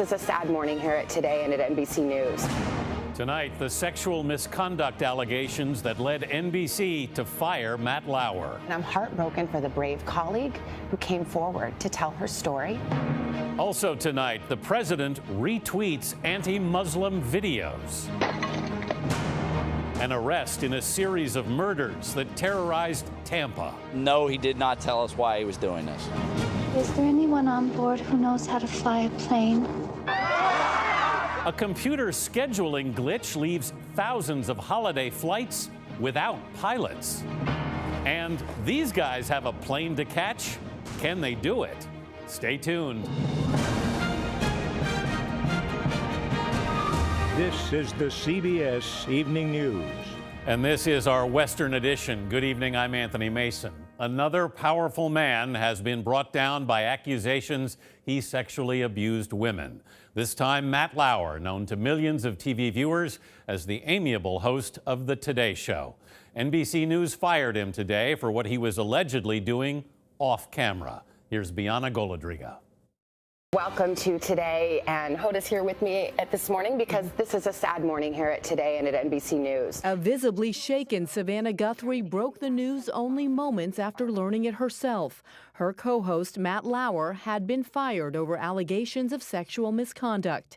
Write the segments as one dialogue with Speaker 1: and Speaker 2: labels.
Speaker 1: this is a sad morning here at Today and at NBC News.
Speaker 2: Tonight, the sexual misconduct allegations that led NBC to fire Matt Lauer.
Speaker 1: And I'm heartbroken for the brave colleague who came forward to tell her story.
Speaker 2: Also tonight, the president retweets anti-Muslim videos. An arrest in a series of murders that terrorized Tampa.
Speaker 3: No, he did not tell us why he was doing this.
Speaker 4: Is there anyone on board who knows how to fly a plane?
Speaker 2: A computer scheduling glitch leaves thousands of holiday flights without pilots. And these guys have a plane to catch. Can they do it? Stay tuned.
Speaker 5: This is the CBS Evening News.
Speaker 2: And this is our Western edition. Good evening, I'm Anthony Mason. Another powerful man has been brought down by accusations he sexually abused women. This time, Matt Lauer, known to millions of TV viewers as the amiable host of The Today Show. NBC News fired him today for what he was allegedly doing off camera. Here's Bianna Golodriga.
Speaker 1: Welcome to Today, and Hoda's here with me this morning because this is a sad morning here at Today and at NBC News.
Speaker 6: A visibly shaken Savannah Guthrie broke the news only moments after learning it herself. Her co-host Matt Lauer had been fired over allegations of sexual misconduct.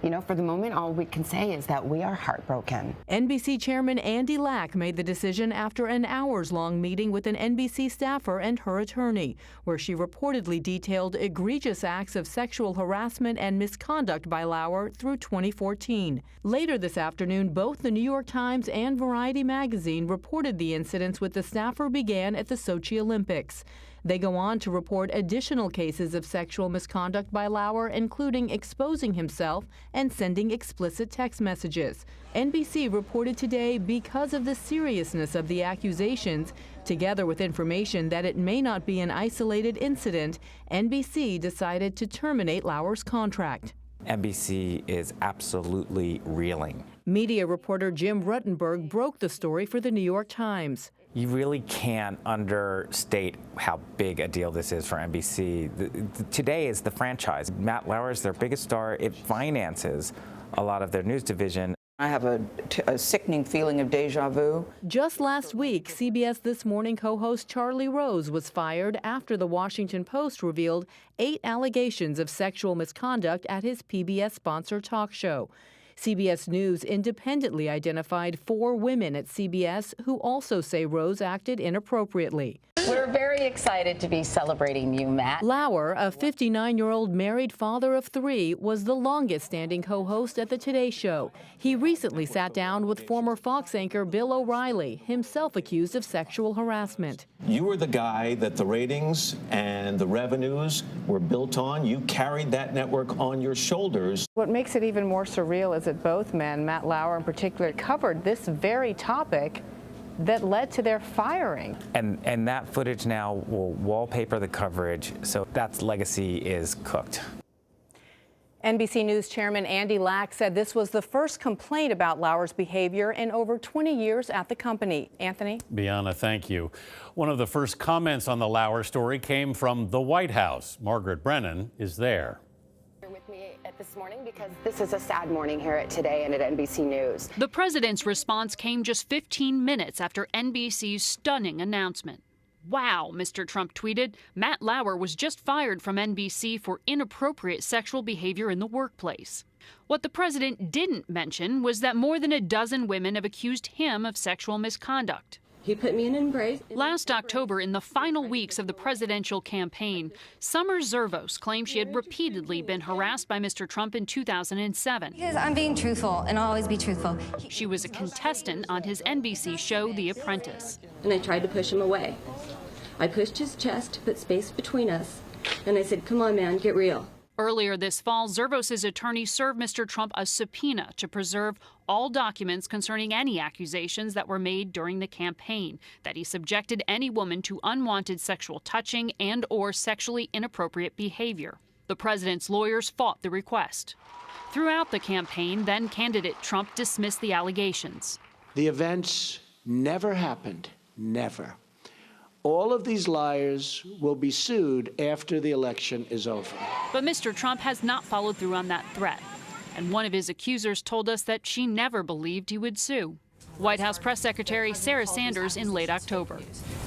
Speaker 1: You know, for the moment, all we can say is that we are heartbroken.
Speaker 6: NBC Chairman Andy Lack made the decision after an hours-long meeting with an NBC staffer and her attorney, where she reportedly detailed egregious acts of sexual harassment and misconduct by Lauer through 2014. Later this afternoon, both the New York Times and Variety magazine reported the incidents with the staffer began at the Sochi Olympics. They go on to report additional cases of sexual misconduct by Lauer, including exposing himself and sending explicit text messages. NBC reported today because of the seriousness of the accusations, together with information that it may not be an isolated incident, NBC decided to terminate Lauer's contract.
Speaker 7: NBC is absolutely reeling.
Speaker 6: Media reporter Jim Ruttenberg broke the story for the New York Times.
Speaker 7: You really can't understate how big a deal this is for NBC. Today is the franchise. Matt Lauer is their biggest star. It finances a lot of their news division.
Speaker 8: I have a sickening feeling of deja vu.
Speaker 6: Just last week, CBS This Morning co-host Charlie Rose was fired after the Washington Post revealed 8 allegations of sexual misconduct at his PBS-sponsored talk show. CBS News independently identified 4 women at CBS who also say Rose acted inappropriately.
Speaker 9: We're very excited to be celebrating you, Matt.
Speaker 6: Lauer, a 59-year-old married father of 3, was the longest-standing co-host at the Today Show. He recently sat down with former Fox anchor Bill O'Reilly, himself accused of sexual harassment.
Speaker 10: You were the guy that the ratings and the revenues were built on. You carried that network on your shoulders.
Speaker 11: What makes it even more surreal is that both men, Matt Lauer in particular, covered this very topic that led to their firing.
Speaker 7: And that footage now will wallpaper the coverage, so that legacy is cooked.
Speaker 6: NBC News Chairman Andy Lack said this was the first complaint about Lauer's behavior in over 20 years at the company. Anthony?
Speaker 2: Bianna, thank you. One of the first comments on the Lauer story came from the White House. Margaret Brennan is there.
Speaker 1: With me this morning because this is a sad morning here at Today and at NBC News.
Speaker 12: The president's response came just 15 minutes after NBC's stunning announcement. Wow, Mr. Trump tweeted, Matt Lauer was just fired from NBC for inappropriate sexual behavior in the workplace. What the president didn't mention was that more than a dozen women have accused him of sexual misconduct.
Speaker 13: He put me in an embrace.
Speaker 12: Last October, in the final weeks of the presidential campaign, Summer Zervos claimed she had repeatedly been harassed by Mr. Trump in 2007.
Speaker 13: Because I'm being truthful, and I'll always be truthful.
Speaker 12: She was a contestant on his NBC show, The Apprentice.
Speaker 13: And I tried to push him away. I pushed his chest, put space between us, and I said, come on, man, get real.
Speaker 12: Earlier this fall, Zervos' attorney served Mr. Trump a subpoena to preserve all documents concerning any accusations that were made during the campaign, that he subjected any woman to unwanted sexual touching and or sexually inappropriate behavior. The president's lawyers fought the request. Throughout the campaign, then candidate Trump dismissed the allegations.
Speaker 14: The events never happened, never. All of these liars will be sued after the election is over.
Speaker 12: But Mr. Trump has not followed through on that threat. And one of his accusers told us that she never believed he would sue. White House Press Secretary Sarah Sanders in late October.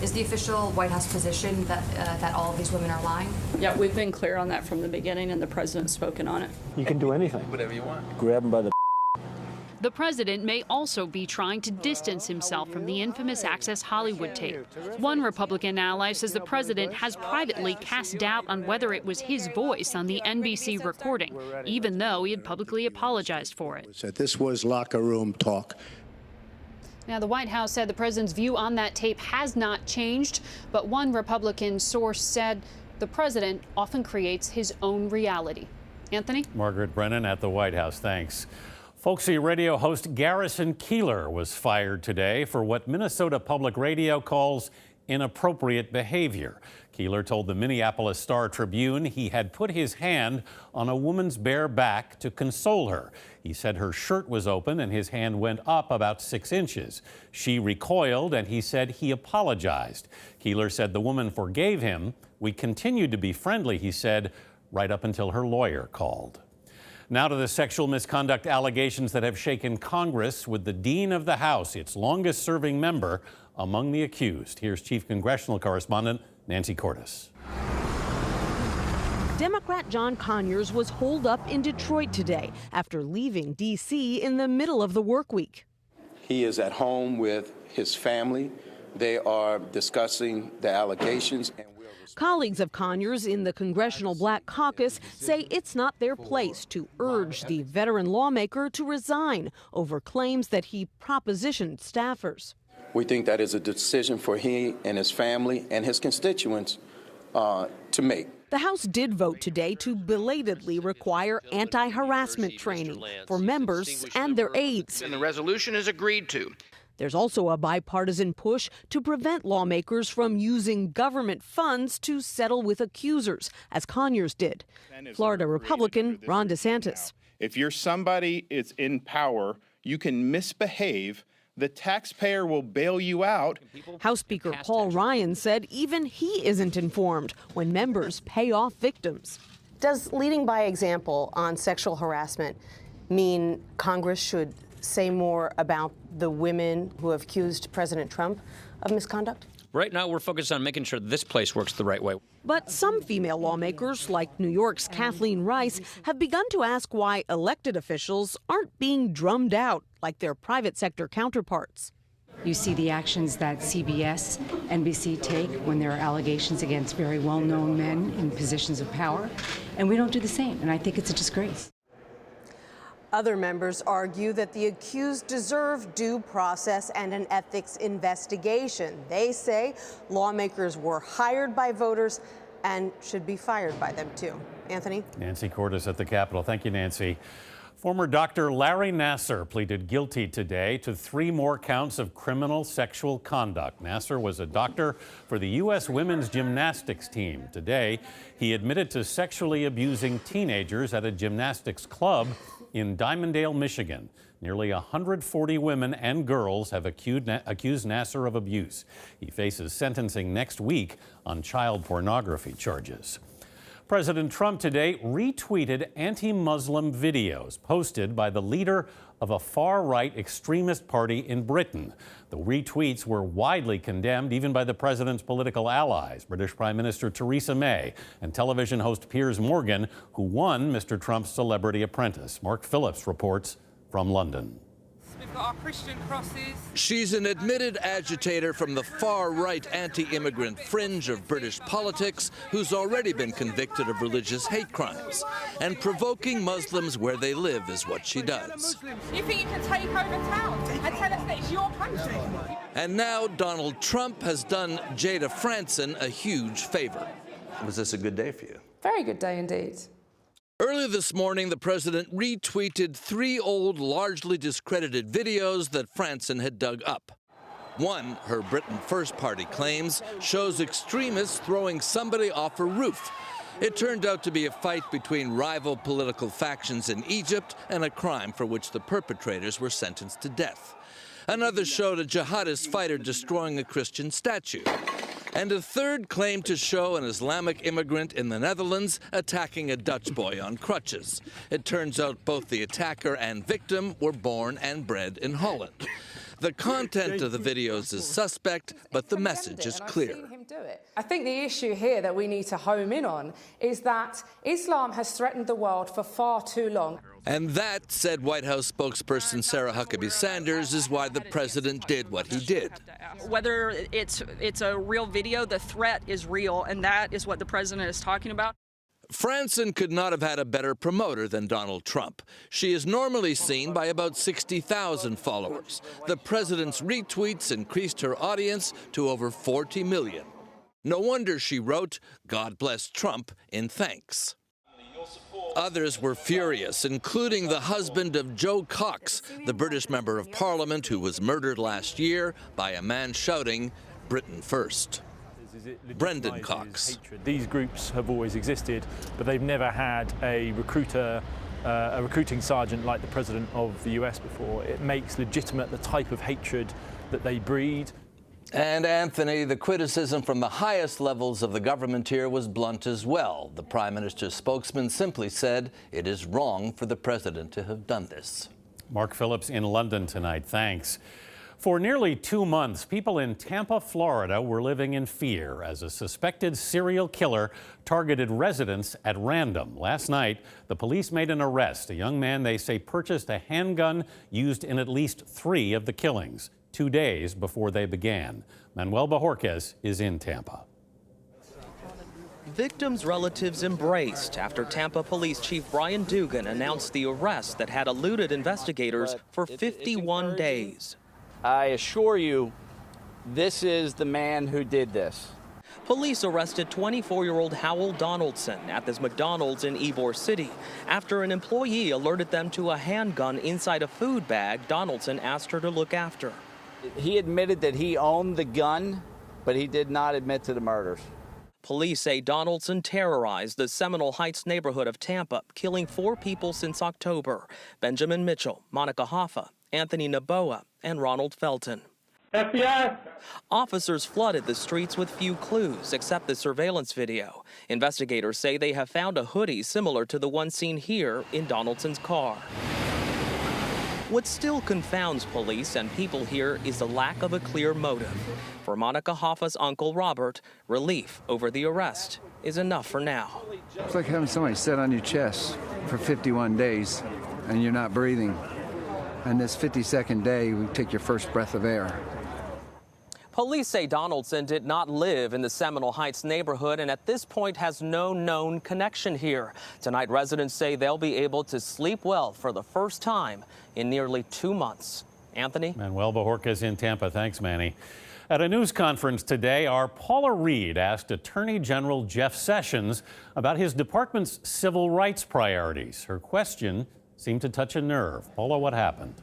Speaker 15: Is the official White House position that all of these women are lying?
Speaker 16: Yeah, we've been clear on that from the beginning, and the president's spoken on it.
Speaker 17: You can do anything.
Speaker 3: Whatever you want.
Speaker 17: Grab them by the...
Speaker 12: The president may also be trying to distance himself from the infamous Access Hollywood tape. One Republican ally says the president has privately cast doubt on whether it was his voice on the NBC recording, even though he had publicly apologized for it.
Speaker 14: This was locker room talk.
Speaker 12: Now, the White House said the president's view on that tape has not changed, but one Republican source said the president often creates his own reality. Anthony?
Speaker 2: Margaret Brennan at the White House. Thanks. Folksy radio host Garrison Keillor was fired today for what Minnesota Public Radio calls inappropriate behavior. Keillor told the Minneapolis Star-Tribune he had put his hand on a woman's bare back to console her. He said her shirt was open and his hand went up about 6 inches. She recoiled and he said he apologized. Keillor said the woman forgave him. We continued to be friendly, he said, right up until her lawyer called. Now to the sexual misconduct allegations that have shaken Congress, with the Dean of the House, its longest-serving member, among the accused. Here's Chief Congressional Correspondent Nancy Cordes.
Speaker 18: Democrat John Conyers was holed up in Detroit today after leaving D.C. in the middle of the work week.
Speaker 19: He is at home with his family. They are discussing the allegations.
Speaker 18: Colleagues of Conyers in the Congressional Black Caucus say it's not their place to urge the veteran lawmaker to resign over claims that he propositioned staffers.
Speaker 19: We think that is a decision for he and his family and his constituents to make.
Speaker 18: The House did vote today to belatedly require anti-harassment training for members and their aides.
Speaker 20: And the resolution is agreed to.
Speaker 18: There's also a bipartisan push to prevent lawmakers from using government funds to settle with accusers, as Conyers did. Florida Republican Ron DeSantis.
Speaker 21: If you're somebody is in power, you can misbehave. The taxpayer will bail you out.
Speaker 18: House Speaker Paul Ryan said even he isn't informed when members pay off victims.
Speaker 22: Does leading by example on sexual harassment mean Congress should say more about the women who have accused President Trump of misconduct?
Speaker 20: Right now, we're focused on making sure this place works the right way.
Speaker 18: But some female lawmakers, like New York's Kathleen Rice, have begun to ask why elected officials aren't being drummed out like their private sector counterparts.
Speaker 23: You see the actions that CBS, NBC take when there are allegations against very well-known men in positions of power, and we don't do the same, and I think it's a disgrace.
Speaker 22: Other members argue that the accused deserve due process and an ethics investigation. They say lawmakers were hired by voters and should be fired by them, too. Anthony?
Speaker 2: Nancy Cordes at the Capitol. Thank you, Nancy. Former Dr. Larry Nassar pleaded guilty today to 3 more counts of criminal sexual conduct. Nassar was a doctor for the U.S. women's gymnastics team. Today, he admitted to sexually abusing teenagers at a gymnastics club in Dimondale, Michigan. Nearly 140 women and girls have accused Nassar of abuse. He faces sentencing next week on child pornography charges. President Trump today retweeted anti-Muslim videos posted by the leader of a far-right extremist party in Britain. The retweets were widely condemned even by the president's political allies, British Prime Minister Theresa May and television host Piers Morgan, who won Mr. Trump's Celebrity Apprentice. Mark Phillips reports from London.
Speaker 24: We've got our Christian crosses.
Speaker 25: She's an admitted agitator from the far-right anti-immigrant fringe of British politics who's already been convicted of religious hate crimes. And provoking Muslims where they live is what she does.
Speaker 24: You think you can take over town and tell us that it's your country?
Speaker 25: And now Donald Trump has done Jada Franson a huge favor.
Speaker 26: Was this a good day for you?
Speaker 27: Very good day indeed.
Speaker 25: Early this morning, the president retweeted 3 old, largely discredited videos that Franson had dug up. One, her Britain First Party claims, shows extremists throwing somebody off a roof. It turned out to be a fight between rival political factions in Egypt and a crime for which the perpetrators were sentenced to death. Another showed a jihadist fighter destroying a Christian statue. And a third claimed to show an Islamic immigrant in the Netherlands attacking a Dutch boy on crutches. It turns out both the attacker and victim were born and bred in Holland. The content of the videos is suspect, but the message is clear.
Speaker 4: I think the issue here that we need to home in on is that Islam has threatened the world for far too long.
Speaker 25: And that, said White House spokesperson Sarah Huckabee Sanders, is why the president did what he did.
Speaker 16: Whether it's a real video, the threat is real, and that is what the president is talking about.
Speaker 25: Franson could not have had a better promoter than Donald Trump. She is normally seen by about 60,000 followers. The president's retweets increased her audience to over 40 million. No wonder she wrote, "God bless Trump," in thanks. Others were furious, including the husband of Joe Cox, the British member of Parliament who was murdered last year by a man shouting, "Britain first." Brendan Cox.
Speaker 5: These groups have always existed, but they've never had a recruiting sergeant like the President of the US before. It makes legitimate the type of hatred that they breed.
Speaker 25: And Anthony, the criticism from the highest levels of the government here was blunt as well. The Prime Minister's spokesman simply said it is wrong for the president to have done this.
Speaker 2: Mark Phillips in London tonight. Thanks. For nearly 2 months, people in Tampa, Florida were living in fear as a suspected serial killer targeted residents at random. Last night, the police made an arrest. A young man they say purchased a handgun used in at least 3 of the killings, 2 days before they began. Manuel Bajorquez is in Tampa.
Speaker 8: Victims' relatives embraced after Tampa Police Chief Brian Dugan announced the arrest that had eluded investigators for 51 days.
Speaker 3: I assure you, this is the man who did this.
Speaker 8: Police arrested 24-year-old Howell Donaldson at this McDonald's in Ybor City after an employee alerted them to a handgun inside a food bag Donaldson asked her to look after.
Speaker 3: He admitted that he owned the gun, but he did not admit to the murders.
Speaker 8: Police say Donaldson terrorized the Seminole Heights neighborhood of Tampa, killing 4 people since October: Benjamin Mitchell, Monica Hoffa, Anthony Naboa, and Ronald Felton. FBI. Officers flooded the streets with few clues except the surveillance video. Investigators say they have found a hoodie similar to the one seen here in Donaldson's car. What still confounds police and people here is the lack of a clear motive. For Monica Hoffa's uncle Robert, relief over the arrest is enough for now.
Speaker 9: It's like having somebody sit on your chest for 51 days and you're not breathing. And this 52nd day, we take your first breath of air.
Speaker 8: Police say Donaldson did not live in the Seminole Heights neighborhood and at this point has no known connection here. Tonight, residents say they'll be able to sleep well for the first time in nearly 2 months. Anthony?
Speaker 2: Manuel Bajorquez in Tampa. Thanks, Manny. At a news conference today, our Paula Reed asked Attorney General Jeff Sessions about his department's civil rights priorities. Her question seemed to touch a nerve. Paula, what happened?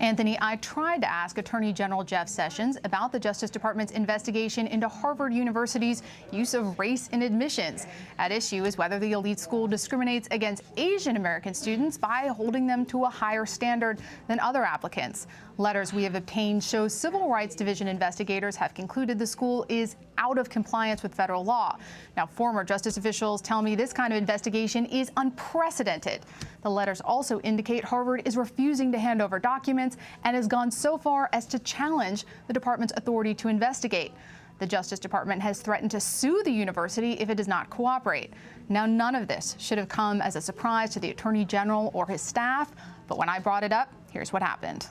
Speaker 10: Anthony, I tried to ask Attorney General Jeff Sessions about the Justice Department's investigation into Harvard University's use of race in admissions. At issue is whether the elite school discriminates against Asian American students by holding them to a higher standard than other applicants. Letters we have obtained show Civil Rights Division investigators have concluded the school is out of compliance with federal law. Now, former justice officials tell me this kind of investigation is unprecedented. The letters also indicate Harvard is refusing to hand over documents and has gone so far as to challenge the department's authority to investigate. The Justice Department has threatened to sue the university if it does not cooperate. Now, none of this should have come as a surprise to the Attorney General or his staff, but when I brought it up, here's what happened.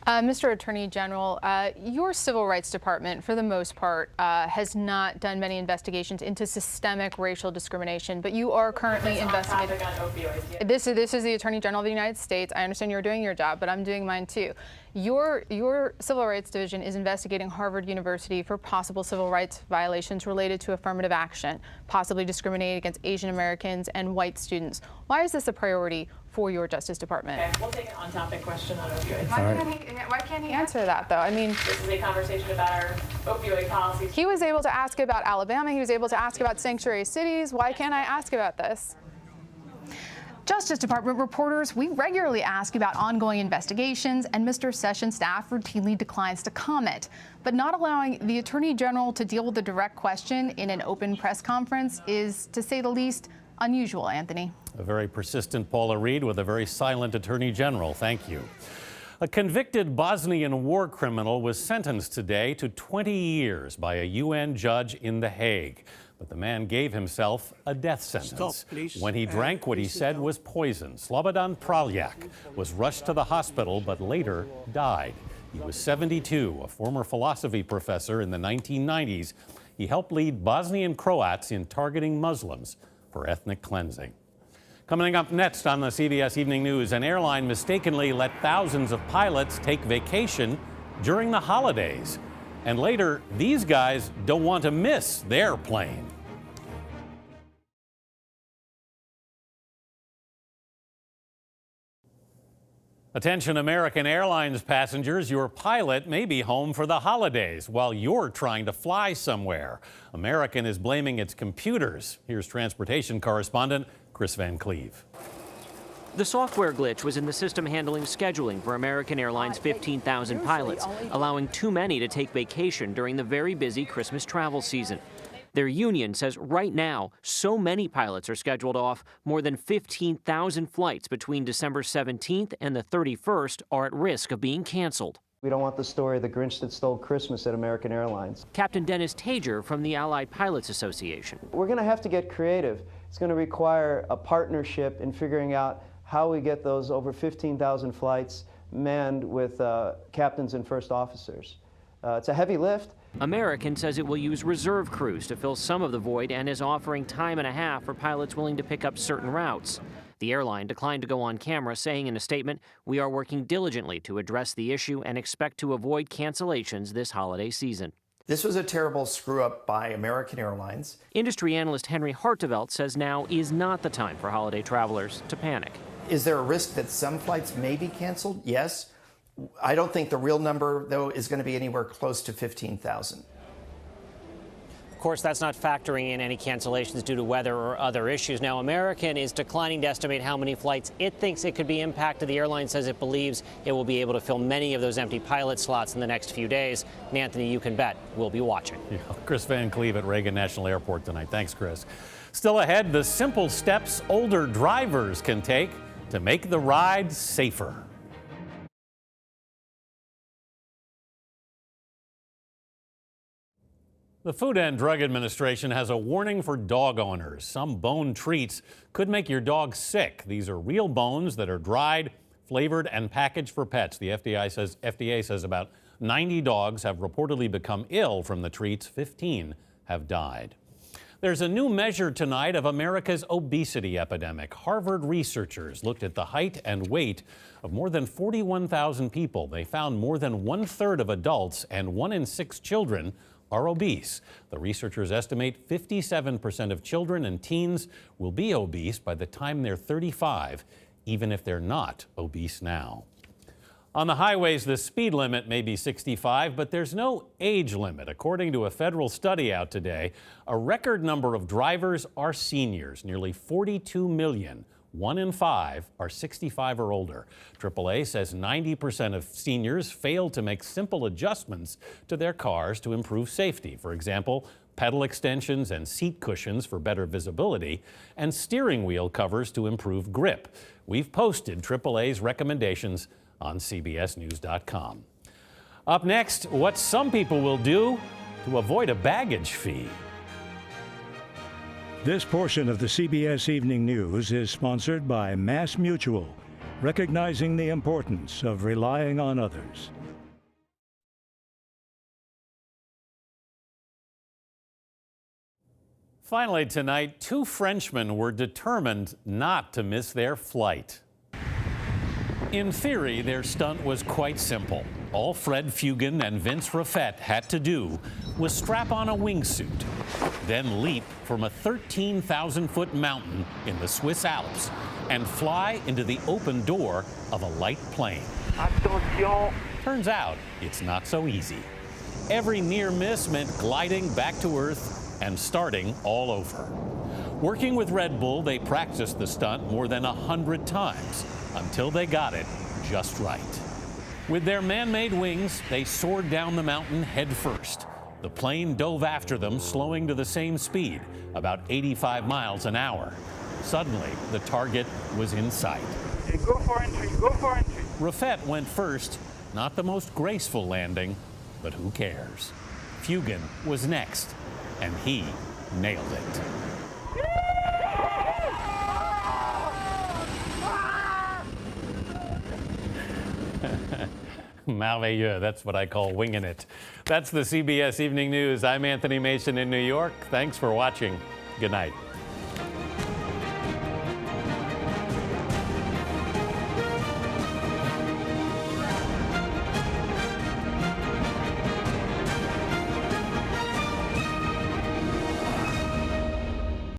Speaker 10: Mr. Attorney General, your Civil Rights Department, for the most part, has not done many investigations into systemic racial discrimination, but you are currently investigating. This is the Attorney General of the United States. I understand you're doing your job, but I'm doing mine too. Your Civil Rights Division is investigating Harvard University for possible civil rights violations related to affirmative action, possibly discriminating against Asian Americans and white students. Why is this a priority for your Justice Department?
Speaker 17: Okay, we'll take an on-topic question on opioids.
Speaker 10: Why can't he answer that, though? I mean,
Speaker 17: this is a conversation about our opioid policy.
Speaker 10: He was able to ask about Alabama. He was able to ask about sanctuary cities. Why can't I ask about this? Justice Department reporters, we regularly ask about ongoing investigations, and Mr. Sessions' staff routinely declines to comment. But not allowing the Attorney General to deal with a direct question in an open press conference is, to say the least, unusual, Anthony.
Speaker 2: A very persistent Paula Reed with a very silent Attorney General. Thank you. A convicted Bosnian war criminal was sentenced today to 20 years by a UN judge in The Hague. But the man gave himself a death sentence when he drank what he said was poison. Slobodan Praljak was rushed to the hospital but later died. He was 72, a former philosophy professor in the 1990s. He helped lead Bosnian Croats in targeting Muslims for ethnic cleansing. Coming up next on the CBS Evening News, an airline mistakenly let thousands of pilots take vacation during the holidays. And later, these guys don't want to miss their plane. Attention American Airlines passengers, your pilot may be home for the holidays while you're trying to fly somewhere. American is blaming its computers. Here's transportation correspondent Chris Van Cleve.
Speaker 1: The software glitch was in the system handling scheduling for American Airlines' 15,000 pilots, allowing too many to take vacation during the very busy Christmas travel season. Their union says right now, so many pilots are scheduled off, more than 15,000 flights between December 17th and the 31st are at risk of being canceled.
Speaker 6: We don't want the story of the Grinch that stole Christmas at American Airlines.
Speaker 1: Captain Dennis Tager from the Allied Pilots Association.
Speaker 6: We're going to have to get creative. It's going to require a partnership in figuring out how we get those over 15,000 flights manned with captains and first officers. It's a heavy lift.
Speaker 1: American says it will use reserve crews to fill some of the void and is offering time and a half for pilots willing to pick up certain routes. The airline declined to go on camera, saying in a statement, "We are working diligently to address the issue and expect to avoid cancellations this holiday season."
Speaker 7: This was a terrible screw-up by American Airlines.
Speaker 1: Industry analyst Henry Hartevelt says now is not the time for holiday travelers to panic.
Speaker 7: Is there a risk that some flights may be canceled? Yes. I don't think the real number, though, is going to be anywhere close to 15,000.
Speaker 1: Of course, that's not factoring in any cancellations due to weather or other issues. Now, American is declining to estimate how many flights it thinks it could be impacted. The airline says it believes it will be able to fill many of those empty pilot slots in the next few days. And Anthony, you can bet we'll be watching.
Speaker 2: Yeah, Chris Van Cleve at Reagan National Airport tonight. Thanks, Chris. Still ahead, the simple steps older drivers can take to make the ride safer. The Food and Drug Administration has a warning for dog owners. Some bone treats could make your dog sick. These are real bones that are dried, flavored, and packaged for pets. The FDA says about 90 dogs have reportedly become ill from the treats. 15 have died. There's a new measure tonight of America's obesity epidemic. Harvard researchers looked at the height and weight of more than 41,000 people. They found more than 1/3 of adults and 1 in 6 children are obese. The researchers estimate 57% of children and teens will be obese by the time they're 35, even if they're not obese now. On the highways, the speed limit may be 65, but there's no age limit. According to a federal study out today, a record number of drivers are seniors, nearly 42 million. 1 in 5 are 65 or older. AAA says 90% of seniors fail to make simple adjustments to their cars to improve safety. For example, pedal extensions and seat cushions for better visibility, and steering wheel covers to improve grip. We've posted AAA's recommendations on CBSNews.com. Up next, what some people will do to avoid a baggage fee.
Speaker 11: This portion of the CBS Evening News is sponsored by Mass Mutual, recognizing the importance of relying on others.
Speaker 2: Finally tonight, 2 Frenchmen were determined not to miss their flight. In theory, their stunt was quite simple. All Fred Fugan and Vince Raffet had to do was strap on a wingsuit, then leap from a 13,000-foot mountain in the Swiss Alps and fly into the open door of a light plane. Attention! Turns out, it's not so easy. Every near miss meant gliding back to Earth and starting all over. Working with Red Bull, they practiced the stunt more than 100 times until they got it just right. With their man-made wings, they soared down the mountain head first. The plane dove after them, slowing to the same speed, about 85 miles an hour. Suddenly, the target was in sight.
Speaker 12: Go for entry, go for entry.
Speaker 2: Rafet went first, not the most graceful landing, but who cares? Fugan was next, and he nailed it. Merveilleux, that's what I call winging it. That's the CBS Evening News. I'm Anthony Mason in New York. Thanks for watching. Good night.